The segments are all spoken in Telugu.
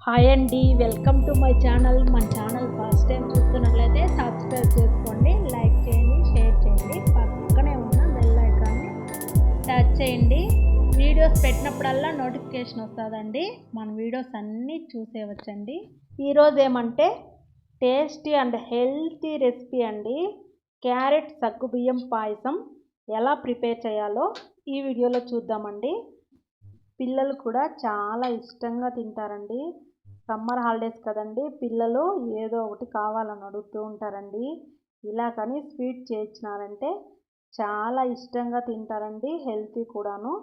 హాయ్ అండి, వెల్కమ్ టు మై ఛానల్. మన ఛానల్ ఫస్ట్ టైం చూస్తున్నట్లయితే సబ్స్క్రైబ్ చేసుకోండి, లైక్ చేయండి, షేర్ చేయండి, పక్కనే ఉన్న బెల్ ఐకాన్ని టచ్ చేయండి. వీడియోస్ పెట్టినప్పుడల్లా నోటిఫికేషన్ వస్తుందండి. మన వీడియోస్ అన్నీ చూసేవచ్చండి. ఈరోజు ఏమంటే టేస్టీ అండ్ హెల్తీ రెసిపీ అండి. క్యారెట్ సగ్గుబియ్యం పాయసం ఎలా ప్రిపేర్ చేయాలో ఈ వీడియోలో చూద్దామండి. పిల్లలు కూడా చాలా ఇష్టంగా తింటారండి. సమ్మర్ హాలిడేస్ కదండి, పిల్లలు ఏదో ఒకటి కావాలని అడుగుతూ ఉంటారండి. ఇలా కానీ స్వీట్ చేయించినారంటే చాలా ఇష్టంగా తింటారండి, హెల్తీ కూడాను.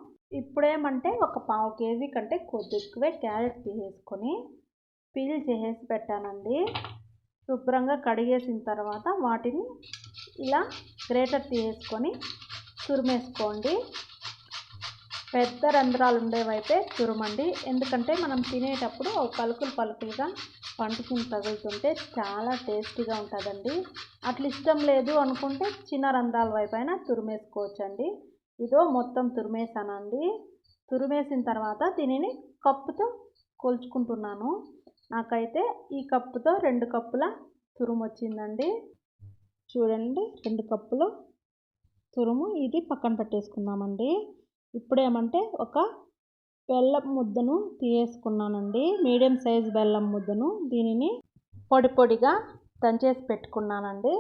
ఇప్పుడేమంటే ఒక పావు కేజీ కంటే కొద్ది ఎక్కువే క్యారెట్ తీసేసుకొని పీల్ చేసేసి పెట్టానండి. శుభ్రంగా కడిగేసిన తర్వాత వాటిని ఇలా గ్రేటర్ తీసేసుకొని తురిమేసుకోండి. పెద్ద రంధ్రాలు ఉండేవైతే తురమండి, ఎందుకంటే మనం తినేటప్పుడు పలుకులు పలుకులుగా పంటికి తగులుతుంటే చాలా టేస్టీగా ఉంటుందండి. అట్లా ఇష్టం లేదు అనుకుంటే చిన్న రంధ్రాల వైపు అయినా తురిమేసుకోవచ్చండి. ఇదో మొత్తం తురిమేసానండి. తురిమేసిన తర్వాత దీనిని కప్పుతో కొలుచుకుంటున్నాను. నాకైతే ఈ కప్పుతో 2 కప్పుల తురుము వచ్చిందండి. చూడండి, 2 కప్పులు తురుము. ఇది పక్కన పెట్టేసుకుందామండి. ఇప్పుడేమంటే ఒక బెల్లం ముద్దను తీసుకున్నానండి, మీడియం సైజ్ బెల్లం ముద్దను. దీనిని పొడి పొడిగా దంచేసి పెట్టుకున్నానండి.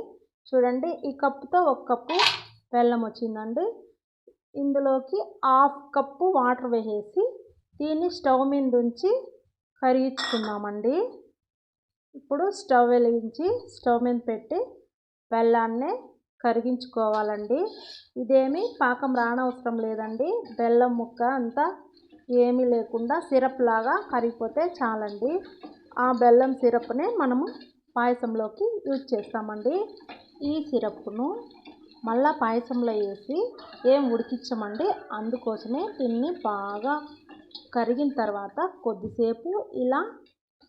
చూడండి, ఈ కప్పుతో 1 కప్పు బెల్లం వచ్చిందండి. ఇందులోకి 1/2 కప్పు వాటర్ వేసేసి దీన్ని స్టవ్ మీద ఉంచి కరిగించుకుందామండి. ఇప్పుడు స్టవ్ వెలిగించి స్టవ్ మీద పెట్టి బెల్లాన్ని కరిగించుకోవాలండి. ఇదేమి పాకం రానవసరం లేదండి. బెల్లం ముక్క అంతా ఏమీ లేకుండా సిరప్ లాగా కరిగిపోతే చాలండి. ఆ బెల్లం సిరప్నే మనము పాయసంలోకి యూజ్ చేస్తామండి. ఈ సిరప్ను మళ్ళా పాయసంలో వేసి ఏం ఉడికించమండి. అందుకోసమే దీన్ని బాగా కరిగిన తర్వాత కొద్దిసేపు ఇలా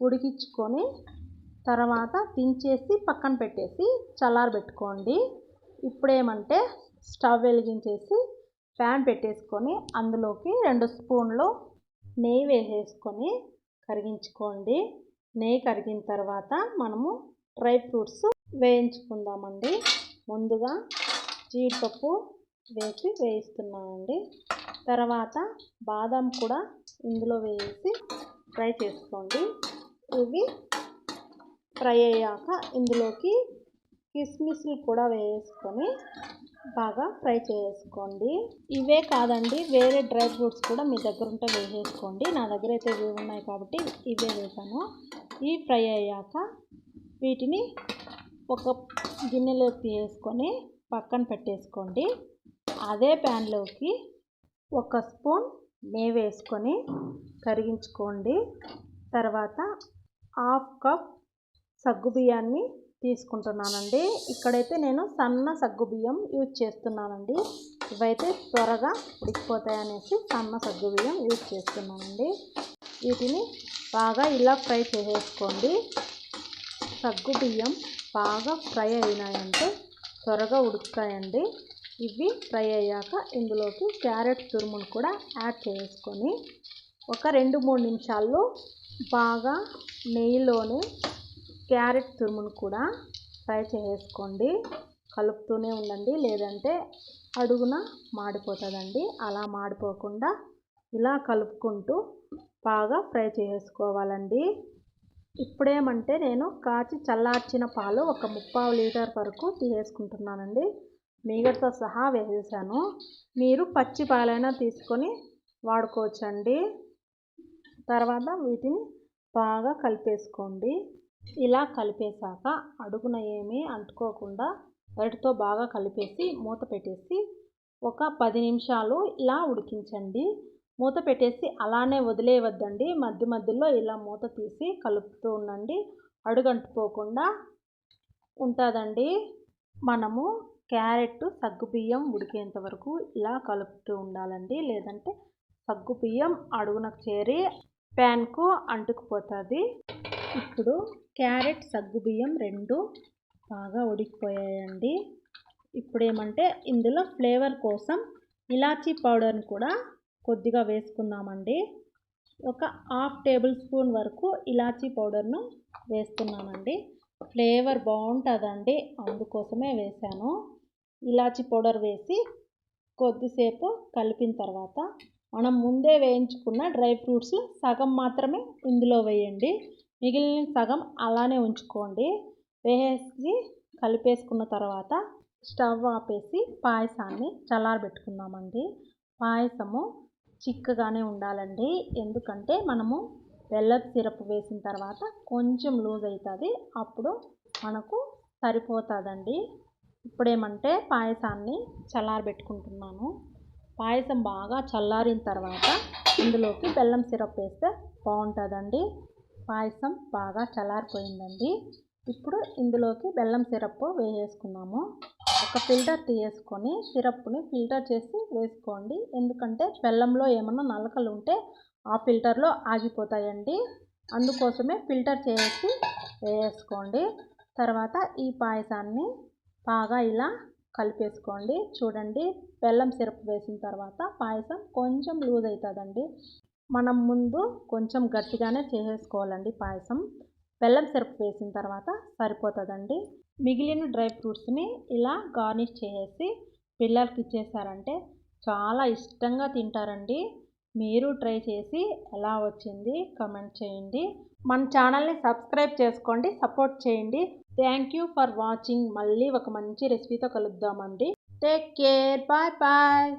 ఉడికించుకొని తర్వాత దించేసి పక్కన పెట్టేసి చల్లారబెట్టుకోండి. ఇప్పుడేమంటే స్టవ్ వెలిగించేసి ప్యాన్ పెట్టేసుకొని అందులోకి 2 స్పూన్లు నెయ్యి వేసేసుకొని కరిగించుకోండి. నెయ్యి కరిగిన తర్వాత మనము డ్రై ఫ్రూట్స్ వేయించుకుందామండి. ముందుగా జీడిపప్పు వేసి వేయిస్తున్నానండి. తర్వాత బాదం కూడా ఇందులో వేసి ఫ్రై చేసుకోండి. ఇవి ఫ్రై అయ్యాక ఇందులోకి కిస్మిస్లు కూడా వేసుకొని బాగా ఫ్రై చేసుకోండి. ఇవే కాదండి, వేరే డ్రై ఫ్రూట్స్ కూడా మీ దగ్గర ఉంటే వేసేసుకోండి. నా దగ్గర అయితే ఇవి ఉన్నాయి కాబట్టి ఇవే వేసాను. ఈ ఫ్రై అయ్యాక వీటిని ఒక గిన్నెలోకి వేసుకొని పక్కన పెట్టేసుకోండి. అదే ప్యాన్లోకి 1 స్పూన్ నెయ్యి వేసుకొని కరిగించుకోండి. తర్వాత 1/2 కప్ సగ్గుబియ్యాన్ని తీసుకుంటున్నానండి. ఇక్కడైతే నేను సన్న సగ్గుబియ్యం యూజ్ చేస్తున్నానండి. ఇవైతే త్వరగా ఉడికిపోతాయనేసి సన్న సగ్గుబియ్యం యూజ్ చేస్తున్నానండి. వీటిని బాగా ఇలా ఫ్రై చేసేసుకోండి. సగ్గుబియ్యం బాగా ఫ్రై అయినాయంటే త్వరగా ఉడుకుతాయండి. ఇవి ఫ్రై అయ్యాక ఇందులోకి క్యారెట్ తురుమును కూడా యాడ్ చేసుకొని ఒక 2-3 నిమిషాల్లో బాగా నెయ్యిలోనే క్యారెట్ తురుమును కూడా ఫ్రై చేసుకోండి. కలుపుతూనే ఉండండి, లేదంటే అడుగున మాడిపోతుందండి. అలా మాడిపోకుండా ఇలా కలుపుకుంటూ బాగా ఫ్రై చేసుకోవాలండి. ఇప్పుడేమంటే నేను కాచి చల్లార్చిన పాలు ఒక 3/4 లీటర్ వరకు తీసేసుకుంటున్నానండి. మీగడతో సహా వేసేసాను. మీరు పచ్చి పాలైనా తీసుకొని వాడుకోవచ్చండి. తర్వాత వీటిని బాగా కలిపేసుకోండి. ఇలా కలిపేశాక అడుగున ఏమీ అంటుకోకుండా గరిటెతో బాగా కలిపేసి మూత పెట్టేసి ఒక 10 నిమిషాలు ఇలా ఉడికించండి. మూత పెట్టేసి అలానే వదిలేయవద్దండి. మధ్య మధ్యలో ఇలా మూత తీసి కలుపుతూ ఉండండి, అడుగంటుకోకుండా ఉంటుందండి. మనము క్యారెట్ సగ్గుబియ్యం ఉడికేంత వరకు ఇలా కలుపుతూ ఉండాలండి, లేదంటే సగ్గుబియ్యం అడుగునకు చేరి ప్యాన్కు అంటుకుపోతుంది. ఇప్పుడు క్యారెట్ సగ్గుబియ్యం 2 బాగా ఉడికిపోయాయండి. ఇప్పుడేమంటే ఇందులో ఫ్లేవర్ కోసం ఇలాచీ పౌడర్ని కూడా కొద్దిగా వేసుకుందామండి. ఒక హాఫ్ టేబుల్ స్పూన్ వరకు ఇలాచీ పౌడర్ను వేస్తున్నానండి. ఫ్లేవర్ బాగుంటుందండి, అందుకోసమే వేసాను. ఇలాచీ పౌడర్ వేసి కొద్దిసేపు కలిపిన తర్వాత మనం ముందే వేయించుకున్న డ్రై ఫ్రూట్స్ సగం మాత్రమే ఇందులో వేయండి. మిగిలిన సగం అలానే ఉంచుకోండి. వేసి కలిపేసుకున్న తర్వాత స్టవ్ ఆపేసి పాయసాన్ని చల్లారబెట్టుకుందామండి. పాయసము చిక్కగానే ఉండాలండి, ఎందుకంటే మనము బెల్లం సిరప్ వేసిన తర్వాత కొంచెం లూజ్ అవుతుంది, అప్పుడు మనకు సరిపోతుందండి. ఇప్పుడేమంటే పాయసాన్ని చల్లారబెట్టుకుంటున్నాను. పాయసం బాగా చల్లారిన తర్వాత ఇందులోకి బెల్లం సిరప్ వేస్తే బాగుంటుందండి. పాయసం బాగా చల్లారిపోయిందండి. ఇప్పుడు ఇందులోకి బెల్లం సిరప్ వేసేసుకున్నాము. ఒక ఫిల్టర్ తీసుకొని సిరప్ని ఫిల్టర్ చేసి వేసుకోండి, ఎందుకంటే బెల్లంలో ఏమన్నా నలకలు ఉంటే ఆ ఫిల్టర్లో ఆగిపోతాయండి. అందుకోసమే ఫిల్టర్ చేసి వేసుకోండి. తర్వాత ఈ పాయసాన్ని బాగా ఇలా కలిపేసుకోండి. చూడండి, బెల్లం సిరప్ వేసిన తర్వాత పాయసం కొంచెం లూజ్ అవుతుందండి. మనం ముందు కొంచెం గట్టిగానే చేసేసుకోవాలండి పాయసం. బెల్లం సిరప్ వేసిన తర్వాత సరిపోతుందండి. మిగిలిన డ్రై ఫ్రూట్స్ని ఇలా గార్నిష్ చేసేసి పిల్లలకి ఇచ్చేసారంటే చాలా ఇష్టంగా తింటారండి. మీరు ట్రై చేసి ఎలా వచ్చింది కామెంట్ చేయండి. మన ఛానల్ని సబ్స్క్రైబ్ చేసుకోండి, సపోర్ట్ చేయండి. Thank you for watching. మళ్ళీ ఒక మంచి రెసిపీతో కలుద్దామండి. Take care, bye bye.